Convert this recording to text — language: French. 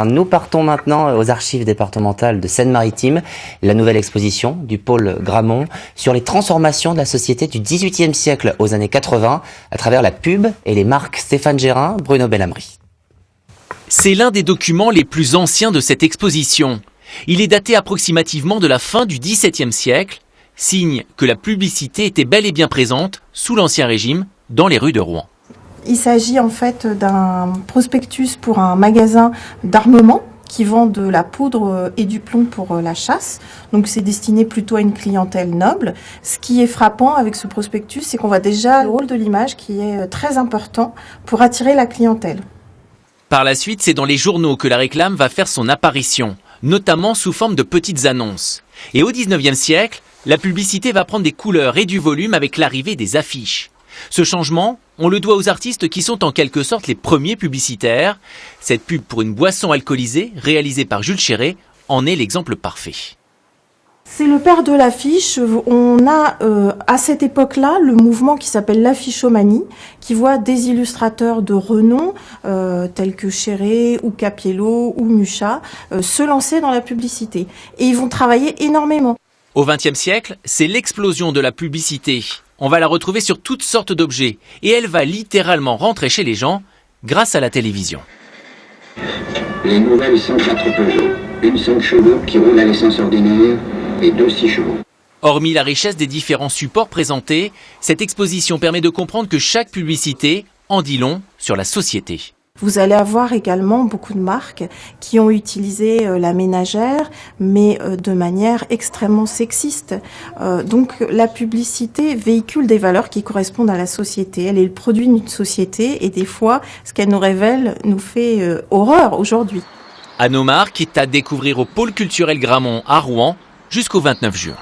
Nous partons maintenant aux archives départementales de Seine-Maritime, la nouvelle exposition du pôle Grammont sur les transformations de la société du XVIIIe siècle aux années 80 à travers la pub et les marques Stéphane Gérin, Bruno Bellamri. C'est l'un des documents les plus anciens de cette exposition. Il est daté approximativement de la fin du XVIIe siècle, signe que la publicité était bel et bien présente sous l'Ancien Régime dans les rues de Rouen. Il s'agit en fait d'un prospectus pour un magasin d'armement qui vend de la poudre et du plomb pour la chasse. Donc c'est destiné plutôt à une clientèle noble. Ce qui est frappant avec ce prospectus, c'est qu'on voit déjà le rôle de l'image qui est très important pour attirer la clientèle. Par la suite, c'est dans les journaux que la réclame va faire son apparition, notamment sous forme de petites annonces. Et au XIXe siècle, la publicité va prendre des couleurs et du volume avec l'arrivée des affiches. Ce changement, on le doit aux artistes qui sont en quelque sorte les premiers publicitaires. Cette pub pour une boisson alcoolisée, réalisée par Jules Chéret, en est l'exemple parfait. C'est le père de l'affiche. On a à cette époque-là le mouvement qui s'appelle l'affichomanie, qui voit des illustrateurs de renom, tels que Chéret ou Capiello ou Mucha, se lancer dans la publicité. Et ils vont travailler énormément. Au XXe siècle, c'est l'explosion de la publicité. On va la retrouver sur toutes sortes d'objets et elle va littéralement rentrer chez les gens grâce à la télévision. Les nouvelles 104 Peugeot, une 5 chevaux qui roule à l'essence ordinaire et 2 6 chevaux. Hormis la richesse des différents supports présentés, cette exposition permet de comprendre que chaque publicité en dit long sur la société. Vous allez avoir également beaucoup de marques qui ont utilisé la ménagère, mais de manière extrêmement sexiste. Donc la publicité véhicule des valeurs qui correspondent à la société. Elle est le produit d'une société et des fois, ce qu'elle nous révèle nous fait horreur aujourd'hui. À nos marques est à découvrir au pôle culturel Grammont à Rouen jusqu'au 29 juin.